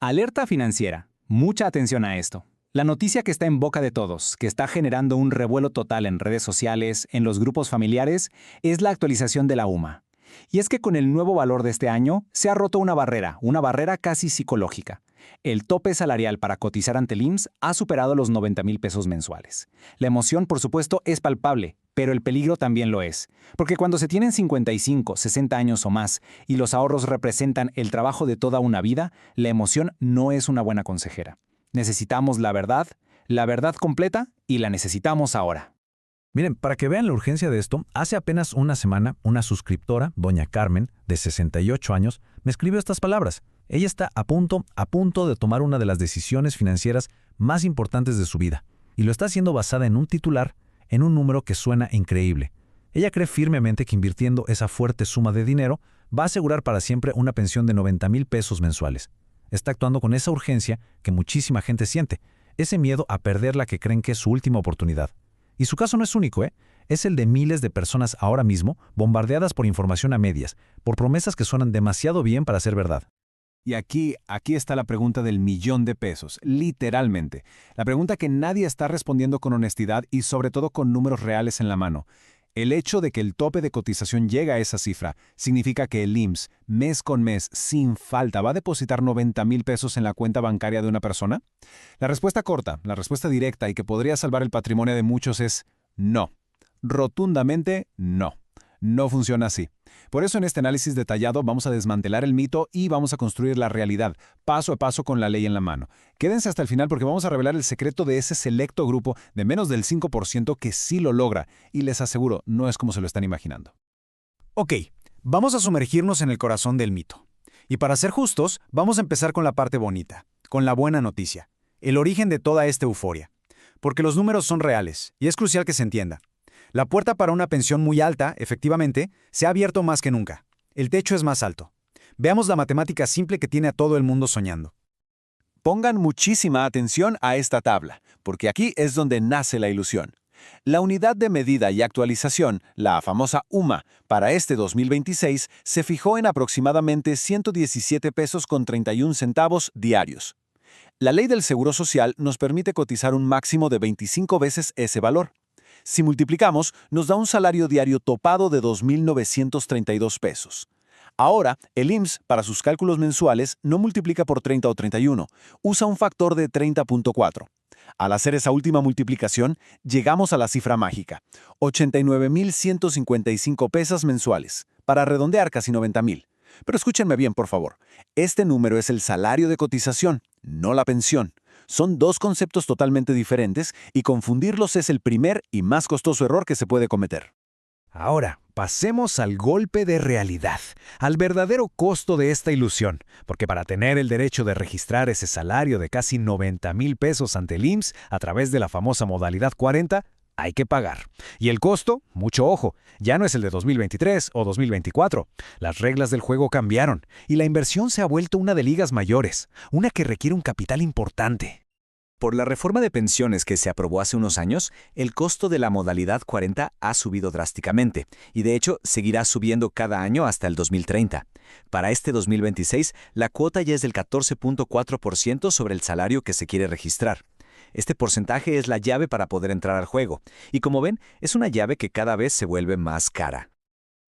Alerta financiera. Mucha atención a esto. La noticia que está en boca de todos, que está generando un revuelo total en redes sociales, en los grupos familiares, es la actualización de la UMA. Y es que con el nuevo valor de este año se ha roto una barrera casi psicológica. El tope salarial para cotizar ante el IMSS ha superado los 90,000 pesos mensuales. La emoción, por supuesto, es palpable, pero el peligro también lo es. Porque cuando se tienen 55, 60 años o más y los ahorros representan el trabajo de toda una vida, la emoción no es una buena consejera. Necesitamos la verdad completa y la necesitamos ahora. Miren, para que vean la urgencia de esto, hace apenas una semana una suscriptora, doña Carmen, de 68 años, me escribió estas palabras. Ella está a punto de tomar una de las decisiones financieras más importantes de su vida, y lo está haciendo basada en un titular, en un número que suena increíble. Ella cree firmemente que invirtiendo esa fuerte suma de dinero va a asegurar para siempre una pensión de 90,000 pesos mensuales. Está actuando con esa urgencia que muchísima gente siente, ese miedo a perder la que creen que es su última oportunidad. Y su caso no es único, ¿eh? Es el de miles de personas ahora mismo bombardeadas por información a medias, por promesas que suenan demasiado bien para ser verdad. Y aquí está la pregunta del millón de pesos, literalmente. La pregunta que nadie está respondiendo con honestidad y sobre todo con números reales en la mano. El hecho de que el tope de cotización llegue a esa cifra significa que el IMSS, mes con mes, sin falta, va a depositar 90,000 pesos en la cuenta bancaria de una persona. La respuesta corta, la respuesta directa y que podría salvar el patrimonio de muchos es no. Rotundamente no. No funciona así. Por eso en este análisis detallado vamos a desmantelar el mito y vamos a construir la realidad, paso a paso con la ley en la mano. Quédense hasta el final porque vamos a revelar el secreto de ese selecto grupo de menos del 5% que sí lo logra, y les aseguro, no es como se lo están imaginando. Ok, vamos a sumergirnos en el corazón del mito. Y para ser justos, vamos a empezar con la parte bonita, con la buena noticia, el origen de toda esta euforia. Porque los números son reales, y es crucial que se entienda. La puerta para una pensión muy alta, efectivamente, se ha abierto más que nunca. El techo es más alto. Veamos la matemática simple que tiene a todo el mundo soñando. Pongan muchísima atención a esta tabla, porque aquí es donde nace la ilusión. La unidad de medida y actualización, la famosa UMA, para este 2026 se fijó en aproximadamente 117 pesos con 31 centavos diarios. La ley del Seguro Social nos permite cotizar un máximo de 25 veces ese valor. Si multiplicamos, nos da un salario diario topado de 2,932 pesos. Ahora, el IMSS, para sus cálculos mensuales, no multiplica por 30 o 31, usa un factor de 30.4. Al hacer esa última multiplicación, llegamos a la cifra mágica, 89,155 pesos mensuales, para redondear casi 90,000. Pero escúchenme bien, por favor. Este número es el salario de cotización, no la pensión. Son dos conceptos totalmente diferentes y confundirlos es el primer y más costoso error que se puede cometer. Ahora, pasemos al golpe de realidad, al verdadero costo de esta ilusión, porque para tener el derecho de registrar ese salario de casi 90,000 pesos ante el IMSS a través de la famosa modalidad 40, hay que pagar. Y el costo, mucho ojo, ya no es el de 2023 o 2024. Las reglas del juego cambiaron y la inversión se ha vuelto una de ligas mayores, una que requiere un capital importante. Por la reforma de pensiones que se aprobó hace unos años, el costo de la modalidad 40 ha subido drásticamente y de hecho seguirá subiendo cada año hasta el 2030. Para este 2026, la cuota ya es del 14.4% sobre el salario que se quiere registrar. Este porcentaje es la llave para poder entrar al juego, y como ven, es una llave que cada vez se vuelve más cara.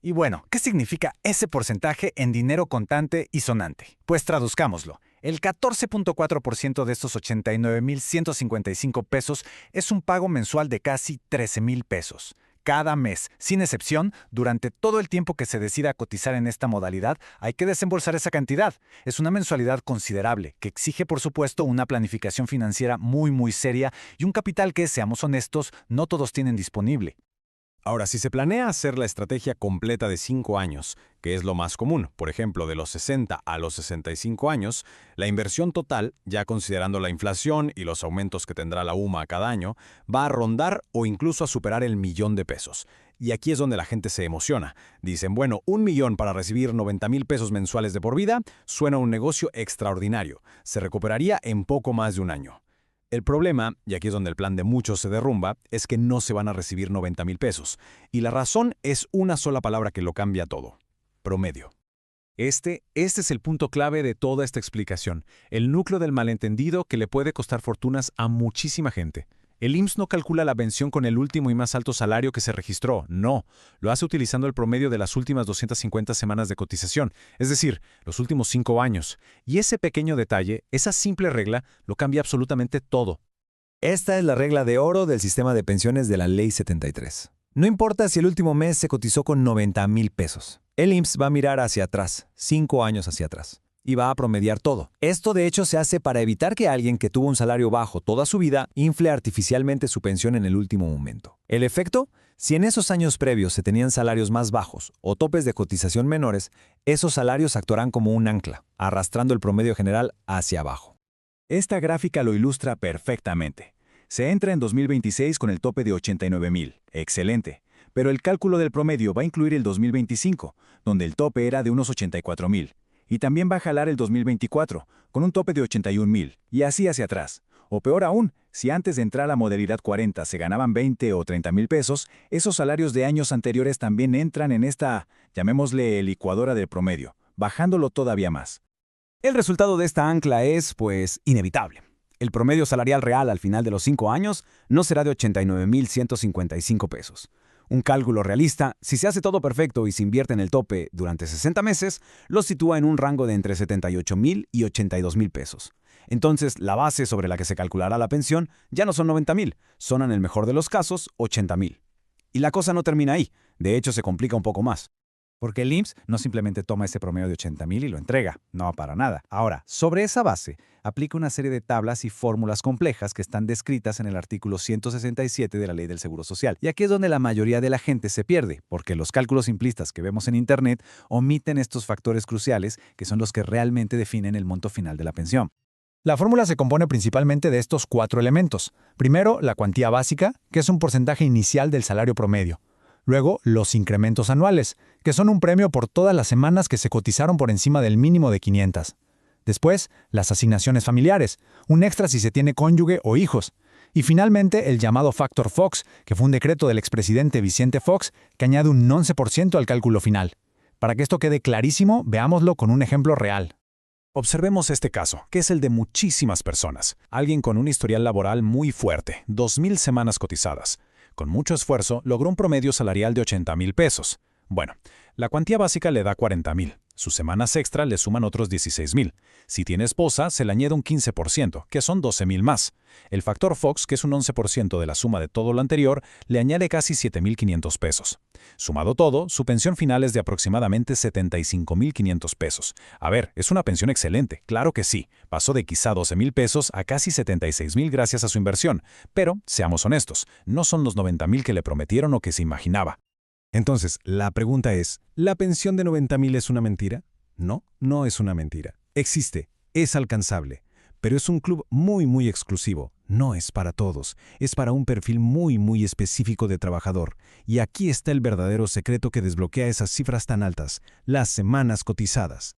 Y bueno, ¿qué significa ese porcentaje en dinero contante y sonante? Pues traduzcámoslo. El 14.4% de estos 89,155 pesos es un pago mensual de casi 13,000 pesos. Cada mes, sin excepción, durante todo el tiempo que se decida cotizar en esta modalidad, hay que desembolsar esa cantidad. Es una mensualidad considerable, que exige, por supuesto, una planificación financiera muy seria y un capital que, seamos honestos, no todos tienen disponible. Ahora, si se planea hacer la estrategia completa de 5 años, que es lo más común, por ejemplo, de los 60 a los 65 años, la inversión total, ya considerando la inflación y los aumentos que tendrá la UMA cada año, va a rondar o incluso a superar el millón de pesos. Y aquí es donde la gente se emociona. Dicen, bueno, 1,000,000 para recibir 90,000 pesos mensuales de por vida suena un negocio extraordinario. Se recuperaría en poco más de un año. El problema, y aquí es donde el plan de muchos se derrumba, es que no se van a recibir 90,000 pesos. Y la razón es una sola palabra que lo cambia todo: promedio. Este es el punto clave de toda esta explicación, el núcleo del malentendido que le puede costar fortunas a muchísima gente. El IMSS no calcula la pensión con el último y más alto salario que se registró, no. Lo hace utilizando el promedio de las últimas 250 semanas de cotización, es decir, los últimos 5 años. Y ese pequeño detalle, esa simple regla, lo cambia absolutamente todo. Esta es la regla de oro del sistema de pensiones de la Ley 73. No importa si el último mes se cotizó con 90,000 pesos. El IMSS va a mirar hacia atrás, 5 años hacia atrás, y va a promediar todo. Esto de hecho se hace para evitar que alguien que tuvo un salario bajo toda su vida infle artificialmente su pensión en el último momento. El efecto: si en esos años previos se tenían salarios más bajos o topes de cotización menores, esos salarios actuarán como un ancla, arrastrando el promedio general hacia abajo. Esta gráfica lo ilustra perfectamente. Se entra en 2026 con el tope de 89,000. Excelente. Pero el cálculo del promedio va a incluir el 2025, donde el tope era de unos 84,000. Y también va a jalar el 2024, con un tope de 81,000, y así hacia atrás. O peor aún, si antes de entrar a la modalidad 40 se ganaban 20 o 30,000 pesos, esos salarios de años anteriores también entran en esta, llamémosle, licuadora del promedio, bajándolo todavía más. El resultado de esta ancla es, pues, inevitable. El promedio salarial real al final de los 5 años no será de 89,155 pesos. Un cálculo realista, si se hace todo perfecto y se invierte en el tope durante 60 meses, lo sitúa en un rango de entre 78,000 y 82,000 pesos. Entonces, la base sobre la que se calculará la pensión ya no son 90,000, son en el mejor de los casos 80,000. Y la cosa no termina ahí, de hecho se complica un poco más. Porque el IMSS no simplemente toma ese promedio de 80,000 y lo entrega, no para nada. Ahora, sobre esa base, aplica una serie de tablas y fórmulas complejas que están descritas en el artículo 167 de la Ley del Seguro Social. Y aquí es donde la mayoría de la gente se pierde, porque los cálculos simplistas que vemos en Internet omiten estos factores cruciales que son los que realmente definen el monto final de la pensión. La fórmula se compone principalmente de estos 4 elementos. Primero, la cuantía básica, que es un porcentaje inicial del salario promedio. Luego, los incrementos anuales, que son un premio por todas las semanas que se cotizaron por encima del mínimo de 500. Después, las asignaciones familiares, un extra si se tiene cónyuge o hijos. Y finalmente, el llamado Factor Fox, que fue un decreto del expresidente Vicente Fox que añade un 11% al cálculo final. Para que esto quede clarísimo, veámoslo con un ejemplo real. Observemos este caso, que es el de muchísimas personas. Alguien con un historial laboral muy fuerte, 2,000 semanas cotizadas. Con mucho esfuerzo, logró un promedio salarial de 80,000 pesos. Bueno, la cuantía básica le da 40,000. Sus semanas extra le suman otros 16,000. Si tiene esposa, se le añade un 15%, que son 12,000 más. El factor Fox, que es un 11% de la suma de todo lo anterior, le añade casi 7,500 pesos. Sumado todo, su pensión final es de aproximadamente 75,500 pesos. A ver, es una pensión excelente, claro que sí. Pasó de quizá 12,000 pesos a casi 76,000 gracias a su inversión. Pero, seamos honestos, no son los 90,000 que le prometieron o que se imaginaba. Entonces, la pregunta es, ¿la pensión de 90,000 es una mentira? No, no es una mentira. Existe, es alcanzable, pero es un club muy exclusivo. No es para todos, es para un perfil muy específico de trabajador. Y aquí está el verdadero secreto que desbloquea esas cifras tan altas, las semanas cotizadas.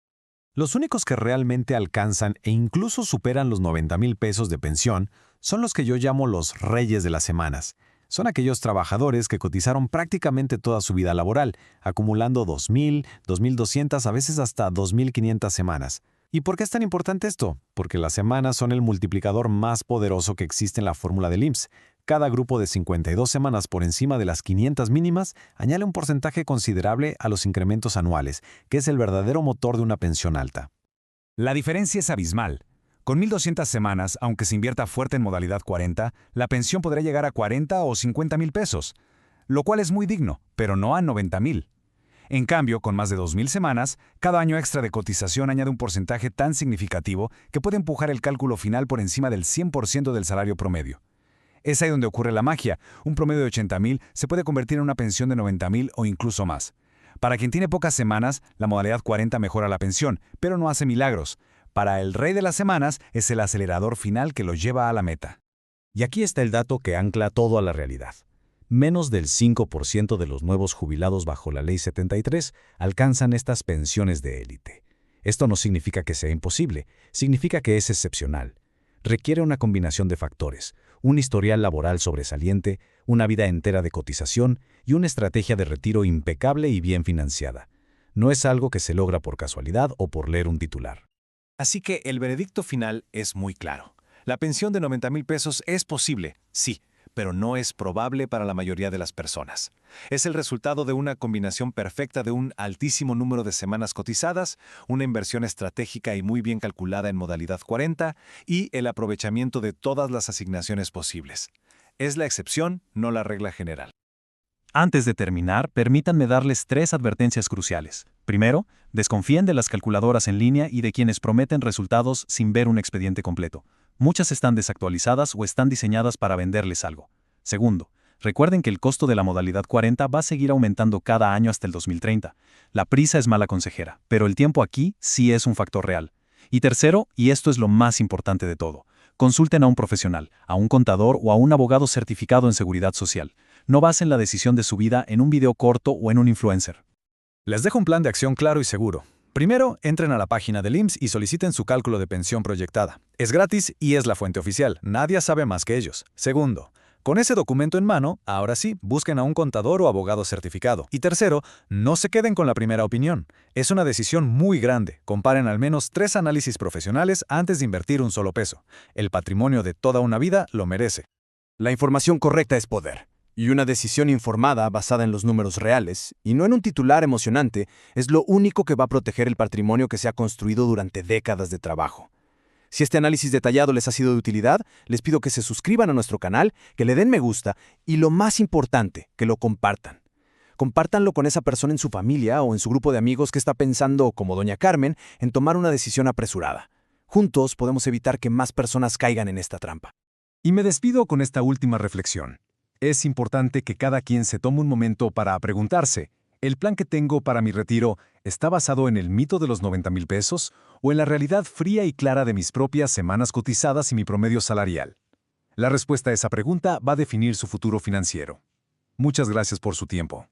Los únicos que realmente alcanzan e incluso superan los 90,000 pesos de pensión son los que yo llamo los reyes de las semanas. Son aquellos trabajadores que cotizaron prácticamente toda su vida laboral, acumulando 2,000, 2,200, a veces hasta 2,500 semanas. ¿Y por qué es tan importante esto? Porque las semanas son el multiplicador más poderoso que existe en la fórmula del IMSS. Cada grupo de 52 semanas por encima de las 500 mínimas añade un porcentaje considerable a los incrementos anuales, que es el verdadero motor de una pensión alta. La diferencia es abismal. Con 1,200 semanas, aunque se invierta fuerte en modalidad 40, la pensión podrá llegar a 40 o 50,000 pesos, lo cual es muy digno, pero no a 90,000. En cambio, con más de 2,000 semanas, cada año extra de cotización añade un porcentaje tan significativo que puede empujar el cálculo final por encima del 100% del salario promedio. Es ahí donde ocurre la magia. Un promedio de 80,000 se puede convertir en una pensión de 90,000 o incluso más. Para quien tiene pocas semanas, la modalidad 40 mejora la pensión, pero no hace milagros. Para el rey de las semanas es el acelerador final que lo lleva a la meta. Y aquí está el dato que ancla todo a la realidad. Menos del 5% de los nuevos jubilados bajo la Ley 73 alcanzan estas pensiones de élite. Esto no significa que sea imposible, significa que es excepcional. Requiere una combinación de factores, un historial laboral sobresaliente, una vida entera de cotización y una estrategia de retiro impecable y bien financiada. No es algo que se logra por casualidad o por leer un titular. Así que el veredicto final es muy claro. La pensión de 90,000 pesos es posible, sí, pero no es probable para la mayoría de las personas. Es el resultado de una combinación perfecta de un altísimo número de semanas cotizadas, una inversión estratégica y muy bien calculada en modalidad 40 y el aprovechamiento de todas las asignaciones posibles. Es la excepción, no la regla general. Antes de terminar, permítanme darles 3 advertencias cruciales. Primero, desconfíen de las calculadoras en línea y de quienes prometen resultados sin ver un expediente completo. Muchas están desactualizadas o están diseñadas para venderles algo. Segundo, recuerden que el costo de la modalidad 40 va a seguir aumentando cada año hasta el 2030. La prisa es mala consejera, pero el tiempo aquí sí es un factor real. Y tercero, y esto es lo más importante de todo, consulten a un profesional, a un contador o a un abogado certificado en seguridad social. No basen la decisión de su vida en un video corto o en un influencer. Les dejo un plan de acción claro y seguro. Primero, entren a la página del IMSS y soliciten su cálculo de pensión proyectada. Es gratis y es la fuente oficial. Nadie sabe más que ellos. Segundo, con ese documento en mano, ahora sí, busquen a un contador o abogado certificado. Y tercero, no se queden con la primera opinión. Es una decisión muy grande. Comparen al menos 3 análisis profesionales antes de invertir un solo peso. El patrimonio de toda una vida lo merece. La información correcta es poder. Y una decisión informada basada en los números reales, y no en un titular emocionante, es lo único que va a proteger el patrimonio que se ha construido durante décadas de trabajo. Si este análisis detallado les ha sido de utilidad, les pido que se suscriban a nuestro canal, que le den me gusta y, lo más importante, que lo compartan. Compártanlo con esa persona en su familia o en su grupo de amigos que está pensando, como doña Carmen, en tomar una decisión apresurada. Juntos podemos evitar que más personas caigan en esta trampa. Y me despido con esta última reflexión. Es importante que cada quien se tome un momento para preguntarse, ¿el plan que tengo para mi retiro está basado en el mito de los 90,000 pesos o en la realidad fría y clara de mis propias semanas cotizadas y mi promedio salarial? La respuesta a esa pregunta va a definir su futuro financiero. Muchas gracias por su tiempo.